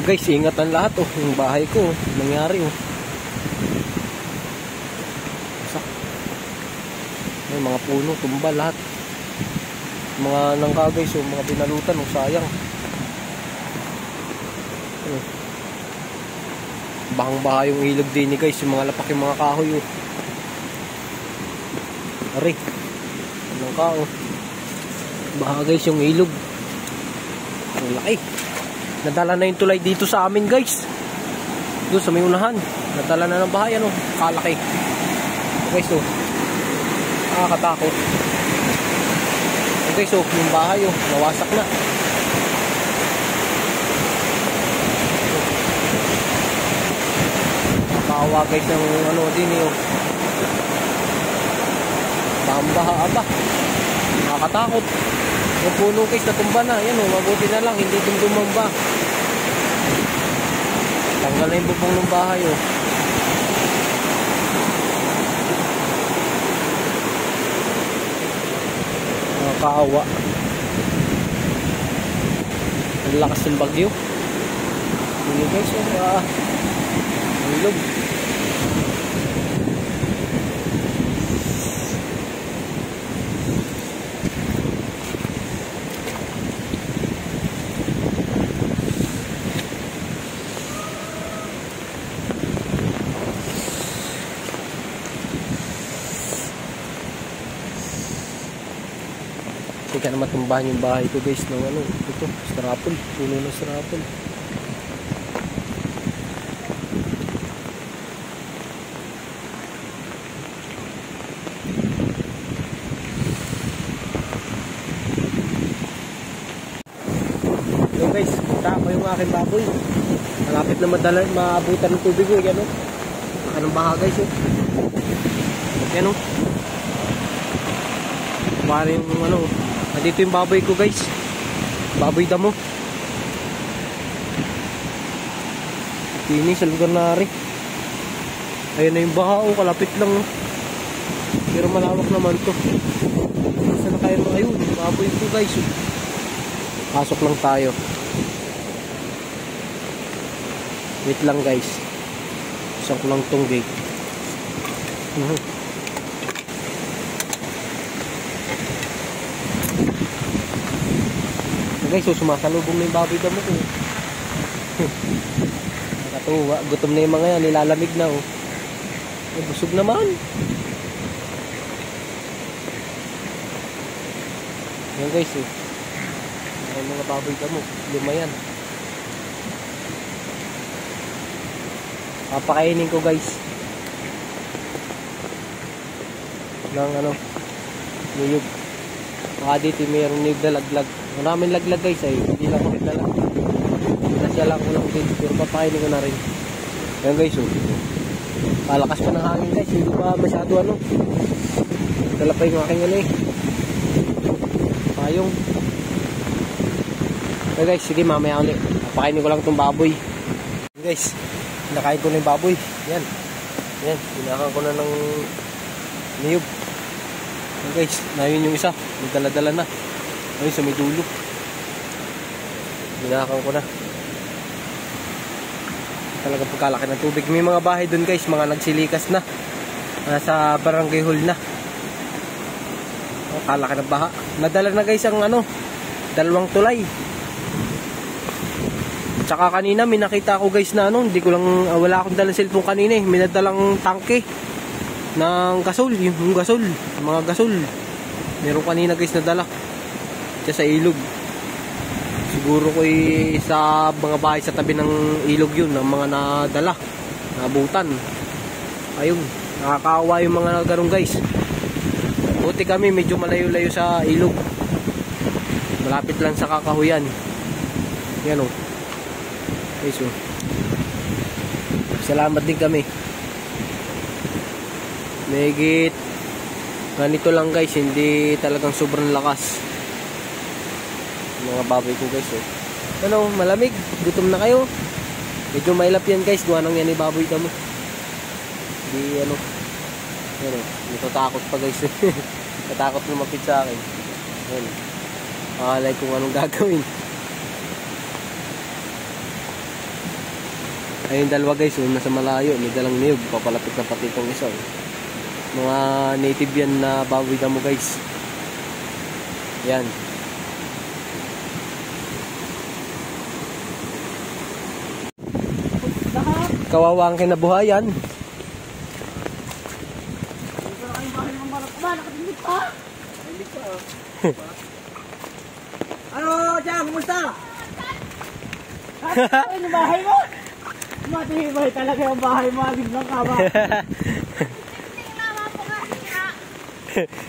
Guys, ingatan lahat oh. Yung bahay ko oh. Nangyari oh. May mga puno, tumba lahat. Mga nangka guys oh, mga binalutan oh, sayang. Bahang-baha yung ilog din guys, yung mga lapak yung mga kahoy oh. Ari. Nangka oh. Baha guys yung ilog. Ang laki. Nadala na yung tulay dito sa amin guys. Doon sa may unahan. Nadala na ng bahay ano. Kalaki. Guys oh. Nakakatakot. Guys oh. Yung bahay oh. Nawasak na. Nakakawa guys ng ano din eh oh. Baha aba. Nakakatakot. Yung puno guys natumba na. Yan o, mabuti na lang. Hindi tumumba. Tanggal na yung bubong ng bahay o. Nakakaawa. Ang lakas ng bagyo. Yun guys o. Ilog. Kaya na matumbahan yung bahay ko guys ng ano, ito, strapol, puno ng strapol. So guys, punta ko yung aking baboy. Malapit na maabutan ng tubig eh, yan o. Anong baha guys eh. Yan o. Parang yung ano, dito yung baboy ko guys. Baboy damo. Kini sa lugar na rin. Ayun na yung baha oh, kalapit lang oh. Pero malawak naman to. Saan na kayo mga yun? Baboy ko guys oh. Pasok lang tayo. Wait lang guys. Isang ko lang tong gate. Guys, so sumasalubong na yung baboy damo ko. Nakatuwa. Gutom na yung mga yan. Nilalamig na oh. Busog naman. Yan guys oh. Yung mga baboy damo. Luma yan. Papakainin ko guys. Ng ano. Niyog. Baka dito mayroong niyog na laglag. Maraming laglag guys ay hindi lang ko dala. Nasya lang ko lang din. Pero papakainin ko na rin. Ayan guys oh. Palakas pa ng hangin guys. Hindi pa masyado ano. Dala pa yung aking ano eh. Payong. Ayan guys, sige mamaya ulit. Papakainin ko lang itong baboy. Ayan guys, nakain ko na yung baboy. Yan. Yan. Pinakan ko na ng niyog. Ayan guys, nayon yung isa. May dala-dala na. Ayun sa may dulo. Binakan ko na. Talagang pagkalaki ng tubig. May mga bahay dun guys, mga nagsilikas na. Nasa barangay hall na. Kalaki ng baha. Nadala na guys ang ano, dalawang tulay. Tsaka kanina may nakita ko guys na ano, hindi ko lang, wala akong dalang cellphone kanina eh. May nadalang tangke ng gasol, yung gasol, mga gasol. Meron kanina guys nadala. Sa ilog. Siguro ko sa mga bahay sa tabi ng ilog yun, ng mga nadala, nabutan. Ayun, nakakaawa yung mga ganun guys. Buti kami medyo malayo-layo sa ilog. Malapit lang sa kakahuyan. Yan o. Guys o. Salamat din kami. Megit ganito lang guys, hindi talagang sobrang lakas mga baboy ko guys oh. Ano, malamig, gutom na kayo. Medyo mailap yan guys, gawa nang yan ni baboy damo. Di ano, ano, natatakot pa guys. Natakot lumapit sa akin. Ano, akalay kung anong gagawin. Ayun dalawa guys, una sa malayo, may dalang niyog, papalapit na pati itong isa. Mga native yan na baboy damo guys. Yan. Kawawa ang kinabuhayan. Ano, Jack, kumusta? Ano bahay mo? Matibay talaga yung bahay mo, biglang ka ba?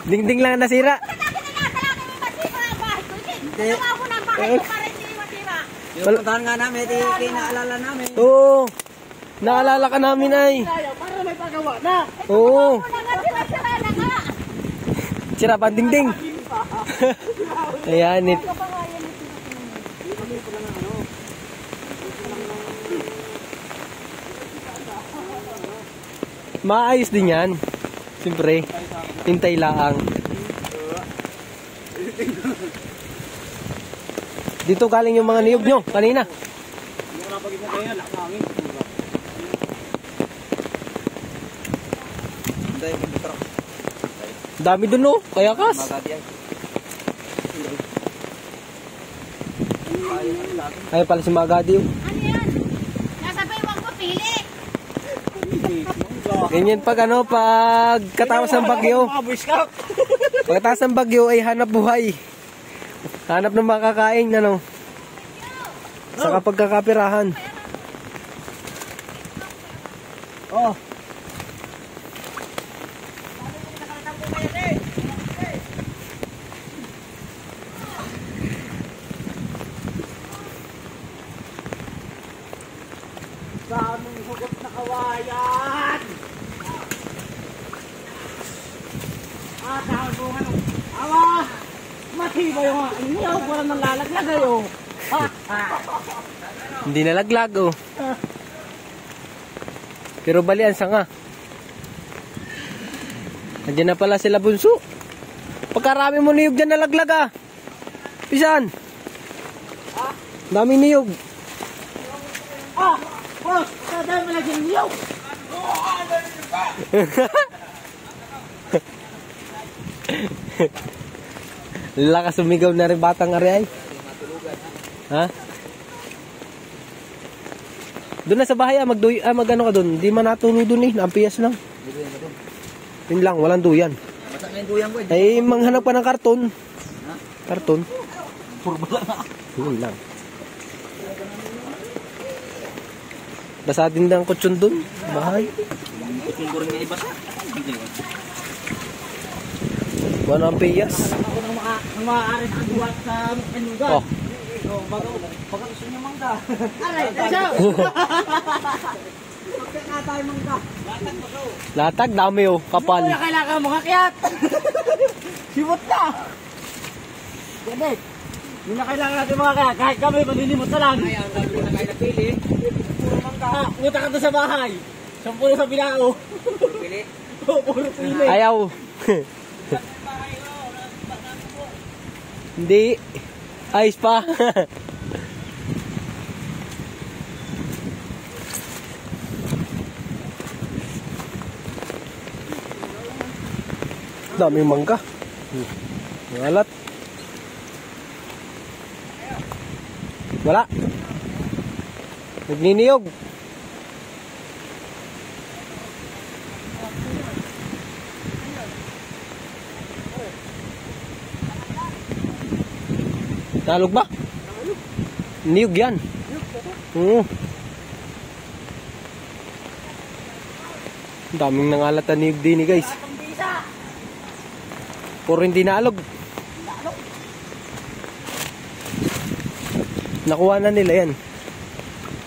Dingding lang nasira. Puntahan nga namin, kinaalala namin. Oo. Naalala ka namin ay. Para may pagawa na. Oo. Sira pa dingding. Ayan it. Maayos din yan. Siyempre, hintay lang. Dito galing yung mga niyog nyo kanina. Dami dun no, kaya kas. Ay pala si Magadi. Ano yan? Nasa baywang ko pili. Ganyan pag ano, pag katawas ng bagyo. Pagkatawas ng bagyo ay hanap buhay. Hanap ng makakain, ano. Sa kapag kakapirahan. Oh. Sa aming hugot na kawayan. Tawag mo ano. Awa! Matibay yung inyo. Walang nalalaglag ayo. Hindi nalaglag, oh. Pero balian sa nga. Nandiyan na pala sila bunso. Pagkarami mo niyog dyan nalaglag, ah. Pisan. Daming niyog. Boss! Kadang mo lagi niyo. Lakas sumigaw na rin batang ari ay. Ha? Doon na sa bahay magano ka doon. Hindi man natuloy doon eh. Nampiyas lang. Yun lang, walang duyan. Basta ngayon duyan ko. Ay, manghanap pa ng karton. Karton. Purba lang. Yun lang. Basa din ng kutsyon doon. Bahay. Kutsyon ko rin nga ibasa. Wala ang piyas. Ako nang maaari na buhat sa penugan. Oh. Baga gusto niyo mangga. Aray, daw. Pagka tayo mangga. Latag ba daw? Latag, dami oh. Kapal. Wala kailangan mga kiyat. Simot na. Ganda. Hindi na kailangan natin mga kaya. Kahit kami, maninimot na lang. Ay, ang dami na kayo napili. Puro mangga. Punta ka doon sa bahay. Sampuro sa bilao. Pili? Oo, puro pili. Ayaw. Hindi. Ayos pa. Daming mangga. Ngalat. Wala. Nagniniyog. Nalog ba? Niyog yan. Oo. Daming nangalat na niyog din eh guys. Puro hindi naalog. Nakuha na nila yan.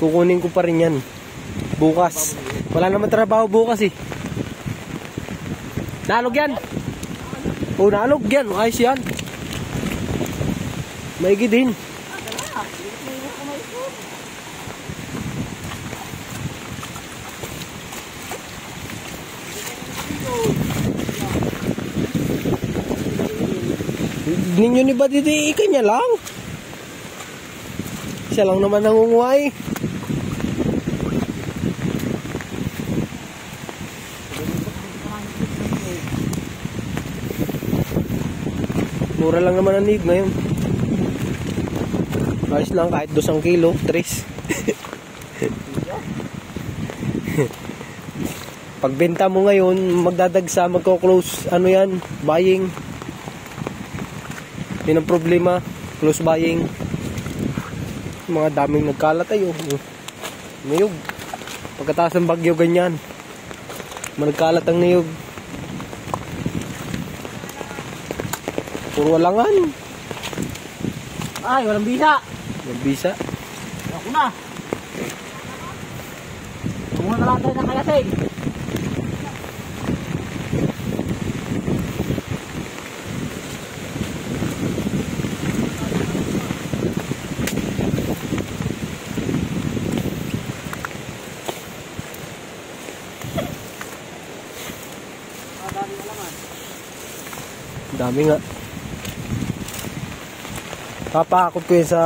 Kukunin ko pa rin yan. Bukas. Wala naman trabaho bukas eh. Naalog yan. Oo, naalog yan. Ayos yan. Maigi din. Ninyo ni ba dito kanya lang? Siya lang naman nangunguhay. Mura lang naman ang niyog ngayon. Ayos lang kahit 2 kilo, 3. Pagbenta mo ngayon, magdadagsa, magko-close, ano yan, buying. Yun ang problema, close buying. Mga daming nagkalat ay, niyog. Pagkataas ng bagyo, ganyan. Nagkalat ang niyog. Puro walangan. Ay, walang bisa. Walang bisa. Ako na. Kumuha na lang tayo ng kalasing. Dami nga. Papakot ko yun sa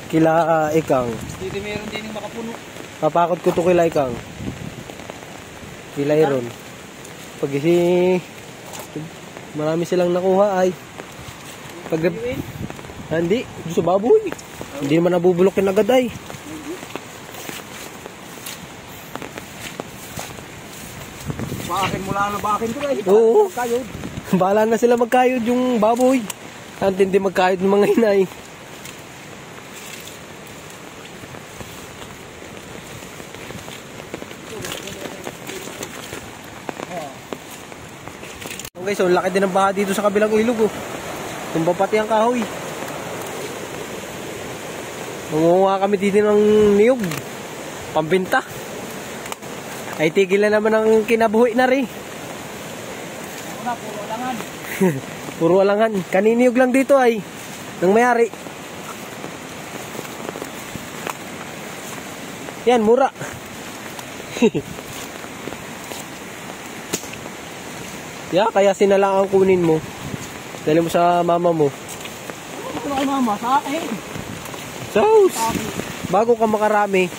kila Ikang. Dito meron din yung makapuno. Papakot ko to kila Ikang. Kila Iron. Pag marami silang nakuha ay pag hindi, sa baboy. Hindi naman nabubulokin agad ay. Bakin mula na bakin ko ay. Oo. Kayod. Bahala na sila magkayod yung baboy. Ang tindi magkayod ng mga inay. Okay, so laki din ang baha dito sa kabilang ilog. Tumba pati ang kahoy. Mangunguha kami dito ng niyog. Pambinta. Ay tigil na naman ang kinabuhi na rin. Puro langan. Puro alangan. Kaniniyog lang dito ay nang mayari. Yan, mura. Kaya sinala ang kunin mo. Dali mo sa mama mo. Ito kay mama, sa akin. Sos! Bago ka makarami.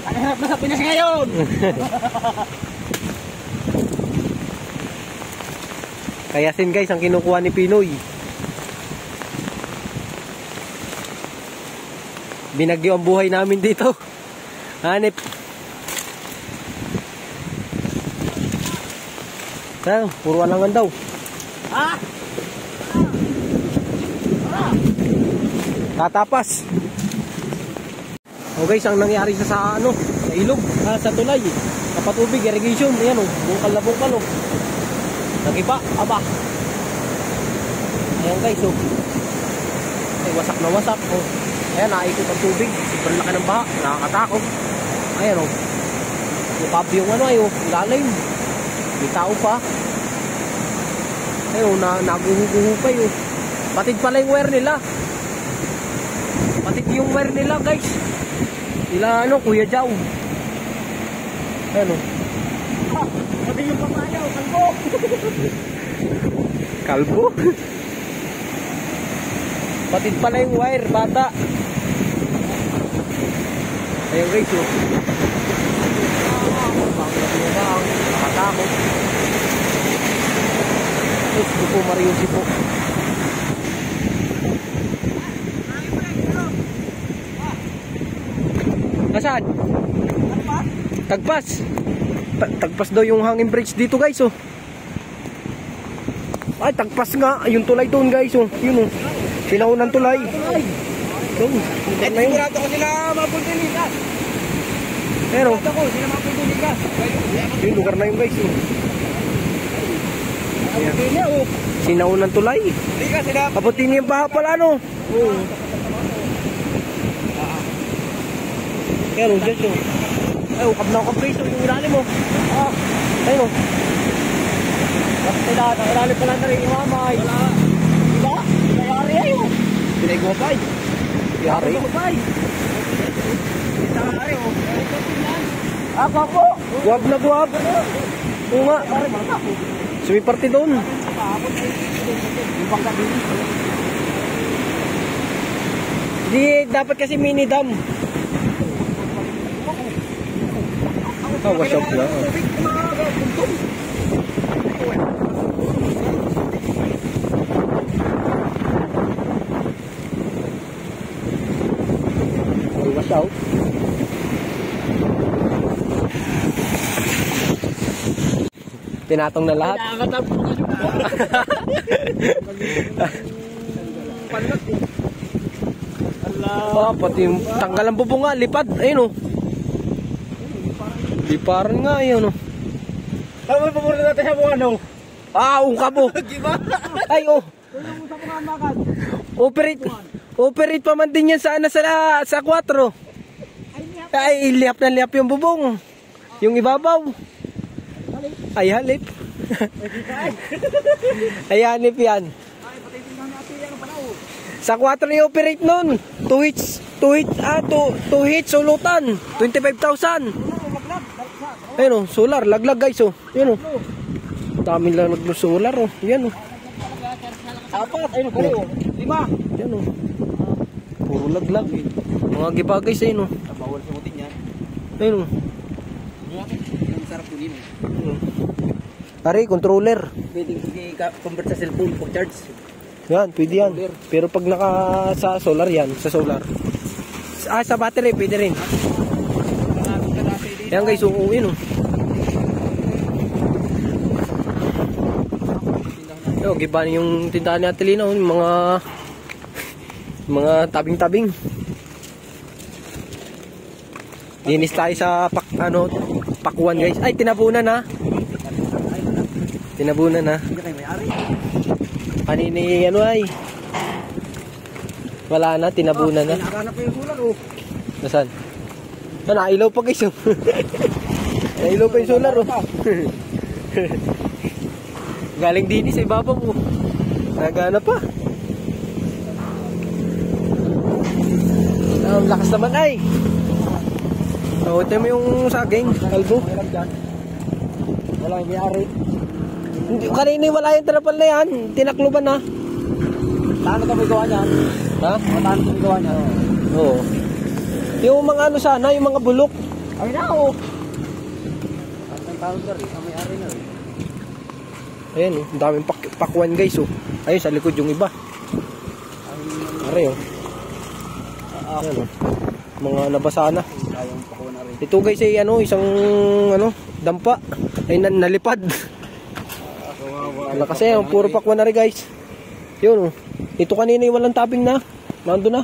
Ang hirap na sa Pinas ngayon. Kaya sin guys, ang kinukuha ni Pinoy. Binagyo ang buhay namin dito. Hanip. Puro alangan daw. Ha? Tatapas. O guys, ang nangyari sa ilog, sa tulay. Kapatubig, irrigation. Ayan bungkal na bungkal Nagiba, aba. Ayan guys, ay wasak na wasak. Ayan, naikot ang tubig. Sobrang laki ng baha, nakakatakot. Ayan Bukab yung ilalim. May tao pa. Ayun, naguhuguhupay Patid pala yung wire nila. Patid yung wire nila guys. Ila Kuya Jao. Ayan Sabi yung pamayaw, kalbo. Kalbo? Patid pala yung wire, bata. Ayun guys, nakatakot. Gusto po Mariusi po. Nasaan? Tagpas. Tagpas daw yung hanging bridge dito guys Ay, tagpas nga. Yung tulay doon guys Yun Sinaunan tulay. Sigurado ko sila mapundiligas. Pero Sigurado ko sila mapundiligas. yung lugar na yun guys Ayan. Sinaunan tulay. Hindi ka sila. Kaputin yung baha pala Oo. Pero dyan ay, kabnaw ka guys yung ilalim ayun Nakilali pala na rin yung mamay. Wala. Diba? Pinayari ayun. Pinagwapay. Yari. Pinayari. Pinayari Ako po. Guwab na guwab. Oo nga. Sumi party doon. Di dapat kasi mini dam. Wasap na. daw. Tinatong na lahat. Nakakatapos ka yung palat eh. Ah, pati yung tanggal ang bubong nga, lipad. Ayun oh. Liparan nga, ayun oh. Tama mo muna natin sa mga ano. Ah, ungkab oh. Diba? Ay oh. Tulong mo sa mga makan. Operate pa man din yan sa 4. Ay, liap na liap yung bubong. Yung ibabaw. Ay, halip. Ay, halip yan. Ay, patay din kami ate. Ano pala oh. Sa 4 i-operate nun. 2 hits, sulutan. 25,000. Ayun oh, solar, laglag guys oh. Ayun oh. Daming lang naglo-solar oh. Yan oh. 4, ayun pala oh. 5. Yan oh. Puro laglag. Mga giba guys ayun oh. Bawal sumutin yan. Ayun oh. Yung sarap kunin eh. Ari, controller. Pwede i-convert sa cellphone for charge. Yan, pwede yan. Pero pag naka sa solar yan, sa solar. Ah, sa battery, pwede rin. Yan guys, uuwi no. Yo, giba yung tindahan ni Ate Lina, yung mga tabing-tabing. Dinis tayo sa pakuan guys. Ay, tinabunan na. Tinabunan na. Hindi kayo may-ari. Kanini ano ay. Wala na, tinabunan na. Nakahanap ko yung ulan oh. Nasaan? Ah, nailaw pa guys oh. Nailaw pa yung solar oh. Galing din sa ibabaw oh. Nagana pa. Ang lakas naman ay. Oh, ito mo yung saging, kalbo. Wala yung may-ari. Kanina wala yung trapal na yan. Tinakluban na. Paano kami gawa niyan? Ha? Paano kami gawa niyan? Oo. Yung mga ano sana, yung mga bulok. Ay na oh. Ang tawag na rin, ang may-ari na rin. Ayan oh, ang daming pakuan guys oh. Ayun sa likod yung iba. Are oh. Ayan oh. Mga nabasa na. Kayang pakuha na rin. Ito guys ay ano, isang ano, dampa. Ay nalipad. Wala kasi ang puro pakuan na rin guys. Yun oh. Ito kanina yung walang tabing na. Nandun na.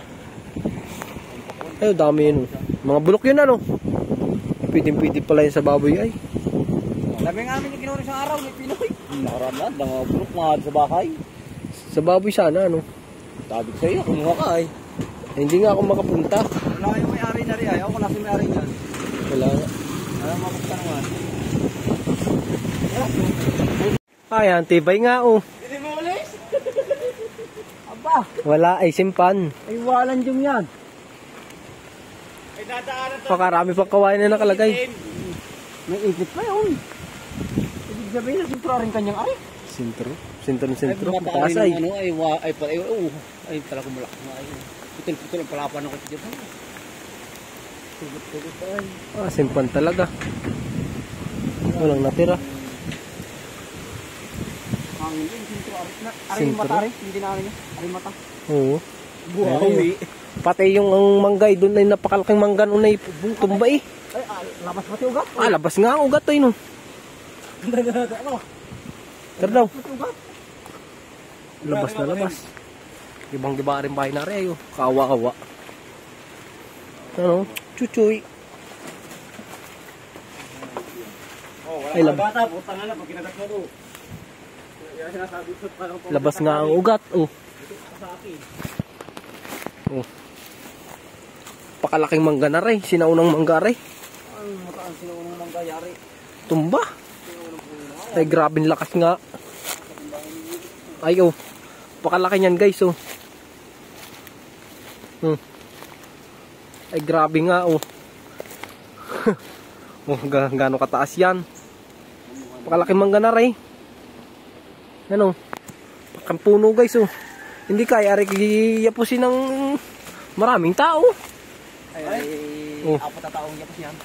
Ay, dami yun oh. Mga bulok yun ano. Pwede pala yun sa baboy ay. Dami nga amin yung ginawa sa araw ni Pinoy. Nakaraan lahat, mga bulok mga sa bahay. Sa baboy sana ano. Sabi ko sa iyo, kumuha ka ay. Ay, hindi nga ako makapunta. Wala kayong may-ari na rin ay. Ako na si may-ari niyan. Wala nga. Ayaw mapunta naman. Ay, antibay nga oh. Hindi mo ulis? Aba, Wala ay simpan. ay walan yung yan. Ay dadaanan Pakarami pang kawain na nakalagay. May ikit pa yun. Ibig sabihin na sintro rin kanyang ay. Sintro. Sintro. Mataas Taas ay. ano ay talagang malakas na ay. Putol-putol ang palapan ng kutsi dyan. Tugot-tugot ay. Ah, simpan talaga. Walang natira. Hangin din, sintro arit na. Aring Sintro? mata rin, hindi na niya. Aring mata. Oo. Buhawi. Pati yung ang manggay doon ay napakalaking mangga noon ay tumba eh. Ay, labas pati ugat. Ah, labas nga ang ugat ay no. Ano? Tara daw. Pati ugat. Labas na labas. Gibang-giba rin bahay na rin ayo. Kawa-kawa. Ano? Chuchoy. Ay, Bata, putang na pag kinagat mo to. Kaya sinasabi ko parang Labas nga ang ugat. Oh. sa akin. Oh. Pakalaking mangga na rin. Sinaunang mangga rin. Ang mataan sinuunong manggayari. Tumba. Ay, grabing lakas nga. Ay, oh. Pakalaki niyan, guys, oh. Ay, grabe nga, oh. Oh, gaano kataas yan. Pakalaki mangga na rin. Ano? Pakampuno, guys, oh. Hindi kaya rin yapusin ng maraming tao. Ay, Oh. apat na taong yapos niyan.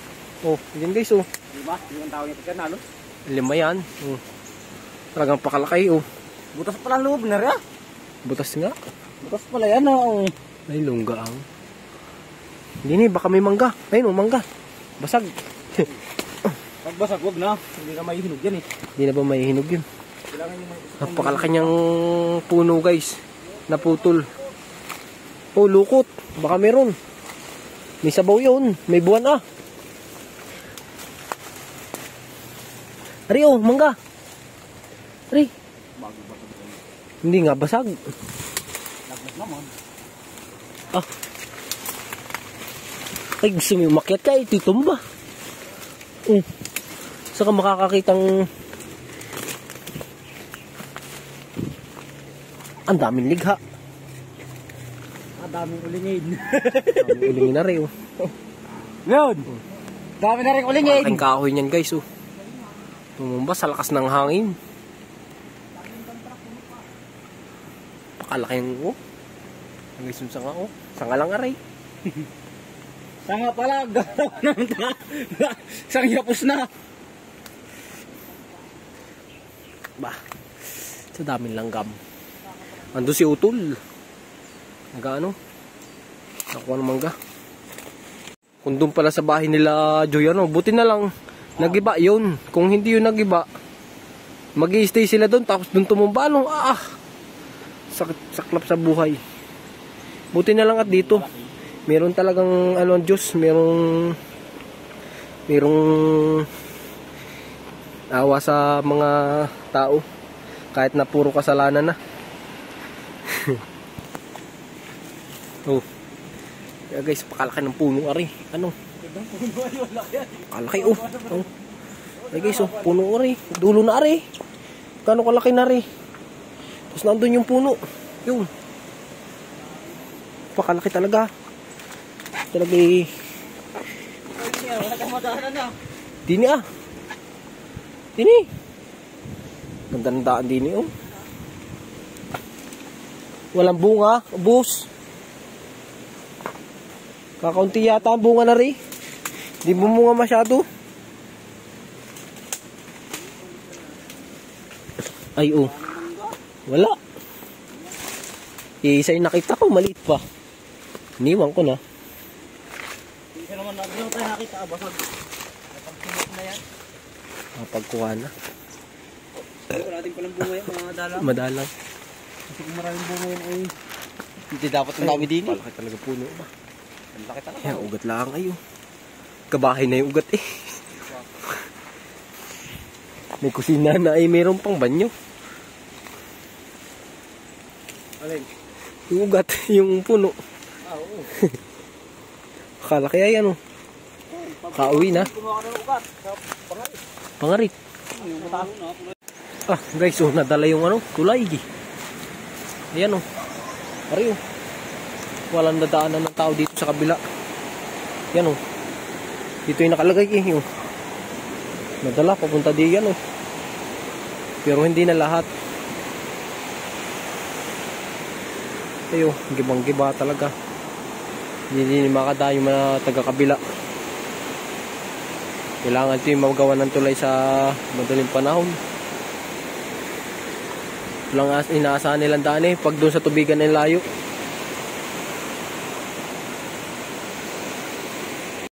Oh, yan, guys, oh. Diba? Yung tao niya pagka nalo. 5 yan. Oh. Talagang pakalaki, oh. Butas pala ang loob na rin. Butas nga. Butas pala yan, oh. Ay, lungga ang. Hindi ni, baka may mangga. Ayun o, mangga. Basag. Pag basag, wag na. Hindi na mahihinog yan eh. Hindi na ba mahihinog yun? Kailangan yung Napakalaki niyang puno guys. Naputol. Oh, lukot. Baka meron. May sabaw yun. May buwan ah. Ari oh, mangga. Ari. Hindi nga basag. laglag naman. Ah. Ay, gusto mo umakyat ka, ititumba. Saka makakakitang ang daming ligha. Ang daming ulingin. Daming ulingin na rin. Oh. Yun! Dami na rin ulingin. Malaking kahoy niyan guys. Oh. Tumumba sa lakas ng hangin. Pakalaki yung oh. Ang guys yung sanga oh. Sanga lang aray. Sanga pala. Sang yapos na. Bah. Sa daming langgam. Ando si Utol. Nagaano? Nakuha ng mangga. Kung doon pala sa bahay nila Joy, ano, buti na lang nagiba yun. Kung hindi yun nagiba, mag-i-stay sila doon tapos doon tumumba. Ano, saklap sa buhay. Buti na lang at dito meron talagang ano, Diyos, merong awa sa mga tao kahit na puro kasalanan na. Oh. Kaya guys, pakalaki ng puno ari. Ano? Pakalaki oh. Oh. Ay guys, oh, puno ari. Dulo na ari. Kano kalaki na ari. Tapos nandun yung puno. Yung. Pakalaki talaga. Talaga eh. Wala kang madahanan na. Dini ah. Dini. Ganda ng daan dini oh. Walang bunga. Ubus. Kakaunti yata ang bunga na rin. Di bumunga masyado. Ay oh. Wala. Isa yung nakita ko. Maliit pa. Iniwan ko na. Hindi naman tayo nakita. Basag. Napagsunod na yan. Mapagkuha na. Wala natin palang bunga yan. Mga dalang. Madalang. Kasi kung maraming bunga yan ay hindi dapat ang dami din. Palaki talaga puno ba? Ang laki talaga. Kaya ugat lang ayo. Kabahay na yung ugat eh. May kusina na ay mayroon pang banyo. Alin? Yung ugat, yung puno. Oo. Akala kaya yan oh. Kauwi na. Kumuha ka ng ugat. Pangalit. Pangarit. Yung mataho na. Ah guys, oh, nadala yung ano, tulay. Ayan oh. Ari oh. Walang dadaanan ng tao dito sa kabila. Yan oh. Dito yung nakalagay eh. Oh. Nadala, papunta di yan oh. Pero hindi na lahat. Ayo, gibang-giba talaga. Hindi makadayo yung mga taga-kabila. Kailangan ito yung magawa ng tulay sa madaling panahon. Walang inaasahan nilang daan eh. Pag doon sa tubigan ng layo.